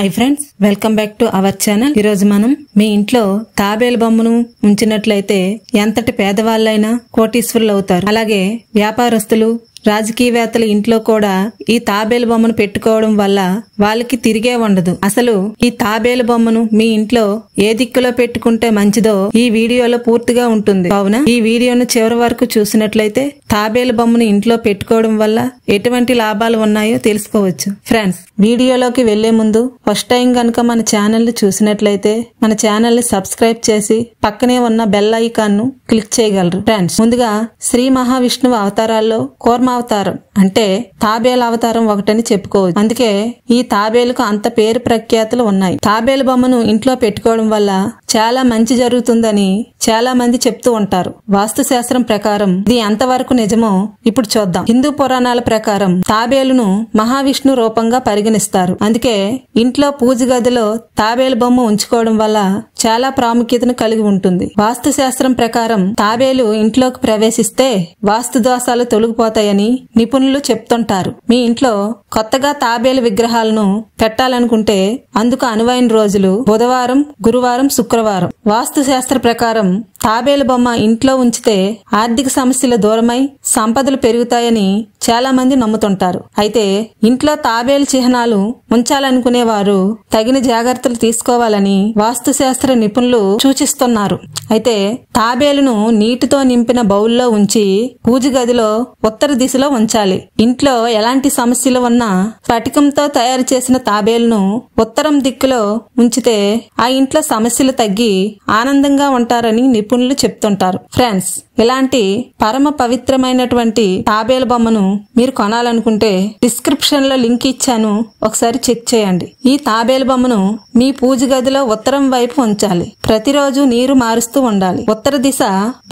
Hi friends, welcome back to our channel. ఈ రోజు మనం మీ ఇంట్లో తాబేలు బొమ్మను ఉంచినట్లయితే ఎంతటి పేదవాళ్ళైనా కోటీశ్వరులు అవుతారు. అలాగే వ్యాపారస్తులు, రాజకీయవేత్తల ఇంట్లో కూడా ఈ తాబేలు బొమ్మను పెట్టుకోవడం వల్ల వాళ్ళకి తిరిగే ఉండదు. అసలు ఈ తాబేలు బొమ్మను మీ ఇంట్లో ఏ దిక్కులో పెట్టుకుంటే మంచిదో ఈ వీడియోలో పూర్తిగా ఉంటుంది. కావున ఈ వీడియోను చివరి వరకు చూసినట్లయితే తాబేలు బొమ్మను ఇంట్లో పెట్టుకోవడం వల్ల ఎటువంటి లాభాలు ఉన్నాయో తెలుసుకోవచ్చు. ఫ్రెండ్స్, వీడియోలోకి వెళ్లే ముందు ఫస్ట్ టైం గనుక మన ఛానల్ ని చూసినట్లయితే మన ఛానల్ ని సబ్స్క్రైబ్ చేసి పక్కనే ఉన్న బెల్ ఐకాన్ ను క్లిక్ చేయగలరు. ఫ్రెండ్స్, ముందుగా శ్రీ మహావిష్ణువు అవతారాల్లో కూర్మ అవతారం అంటే తాబేలు అవతారం ఒకటని చెప్పుకోవచ్చు. అందుకే ఈ తాబేలుకు అంత పేరు ప్రఖ్యాతులు ఉన్నాయి. తాబేలు బొమ్మను ఇంట్లో పెట్టుకోవడం వల్ల చాలా మంచి జరుగుతుందని చాలా మంది చెప్తూ ఉంటారు. వాస్తు శాస్త్రం ప్రకారం ఇది ఎంతవరకు నిజమో ఇప్పుడు చూద్దాం. హిందూ పురాణాల ప్రకారం తాబేలును మహావిష్ణు రూపంగా పరిగణిస్తారు. అందుకే ఇంట్లో పూజ గదిలో తాబేలు బొమ్మ ఉంచుకోవడం వల్ల చాలా ప్రాముఖ్యతను కలిగి ఉంటుంది. వాస్తు శాస్త్రం ప్రకారం తాబేలు ఇంట్లోకి ప్రవేశిస్తే వాస్తు దోషాలు తొలగిపోతాయని నిపుణులు చెప్తుంటారు. మీ ఇంట్లో కొత్తగా తాబేలు విగ్రహాలను పెట్టాలనుకుంటే అందుకు అనువైన రోజులు బుధవారం, గురువారం, శుక్రవారం. వాస్తు శాస్త్ర ప్రకారం తాబేలు బొమ్మ ఇంట్లో ఉంచితే ఆర్థిక సమస్యలు దూరమై సంపదలు పెరుగుతాయని చాలా మంది నమ్ముతుంటారు. అయితే ఇంట్లో తాబేలు చిహ్నాలు ఉంచాలనుకునేవారు తగిన జాగ్రత్తలు తీసుకోవాలని వాస్తు శాస్త్ర నిపుణులు సూచిస్తున్నారు. అయితే తాబేలును నీటితో నింపిన బౌల్లో ఉంచి పూజ గదిలో ఉత్తర దిశలో ఉంచాలి. ఇంట్లో ఎలాంటి సమస్యలు ఉన్నా స్ఫటికంతో తయారు చేసిన తాబేలును ఉత్తరం దిక్కులో ఉంచితే ఆ ఇంట్లో సమస్యలు తగ్గి ఆనందంగా ఉంటారని నిపుణులు చెప్తుంటారు. ఫ్రెండ్స్, ఇలాంటి పరమ పవిత్రమైనటువంటి తాబేలు బొమ్మను మీరు కొనాలనుకుంటే డిస్క్రిప్షన్ లో లింక్ ఇచ్చాను, ఒకసారి చెక్ చేయండి. ఈ తాబేలు బొమ్మను మీ పూజ గదిలో ఉత్తరం వైపు ఉంచాలి. ప్రతిరోజు నీరు మారుస్తూ ఉండాలి. ఉత్తర దిశ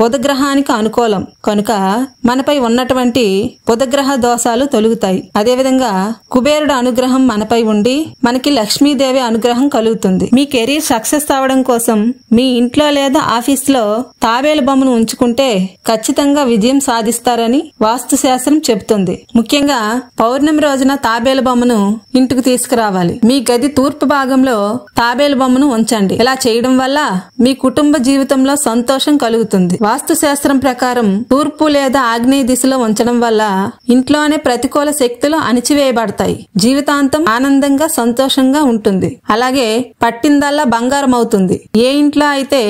బుధగ్రహానికి అనుకూలం కనుక మనపై ఉన్నటువంటి బుధగ్రహ దోషాలు తొలుగుతాయి. అదేవిధంగా కుబేరుడు అనుగ్రహం మనపై ఉండి మనకి లక్ష్మీదేవి అనుగ్రహం కలుగుతుంది. మీ కెరీర్ సక్సెస్ అవడం కోసం మీ ఇంట్లో లేదా ఆఫీస్ లో తాబేలు బొమ్మను ఉంచుకుంటే ఖచ్చితంగా విజయం సాధిస్తారని వాస్తు శాస్త్రం చెబుతుంది. ముఖ్యంగా పౌర్ణమి రోజున తాబేలు బొమ్మను ఇంటికి తీసుకురావాలి. మీ గది తూర్పు భాగంలో తాబేలు బొమ్మను ఉంచండి. ఇలా చేయడం వల్ల మీ కుటుంబ జీవితంలో సంతోషం కలుగుతుంది. వాస్తు శాస్త్రం ప్రకారం తూర్పు లేదా ఆగ్నేయ దిశలో ఉంచడం వల్ల ఇంట్లోనే ప్రతికూల శక్తులు అణిచివేయబడతాయి. జీవితాంతం ఆనందంగా సంతోషంగా ఉంటుంది. అలాగే పట్టిందల్లా బంగారం అవుతుంది. ఏ ఇంట్లో అయితే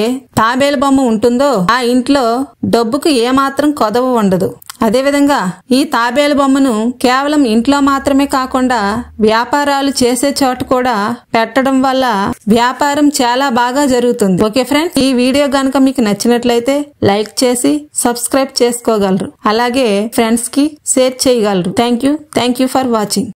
తాబేలు బొమ్మ ఉంటుందో ఆ ఇంట్లో డబ్బుకు ఏమాత్రం కొదవ ఉండదు. అదేవిధంగా ఈ తాబేలు బొమ్మను కేవలం ఇంట్లో మాత్రమే కాకుండా వ్యాపారాలు చేసే చోట కూడా పెట్టడం వల్ల వ్యాపారం చాలా బాగా జరుగుతుంది. ఓకే ఫ్రెండ్స్, ఈ వీడియో గనుక మీకు నచ్చినట్లయితే లైక్ చేసి సబ్స్క్రైబ్ చేసుకోగలరు. అలాగే ఫ్రెండ్స్ కి షేర్ చేయగలరు. Thank you for watching.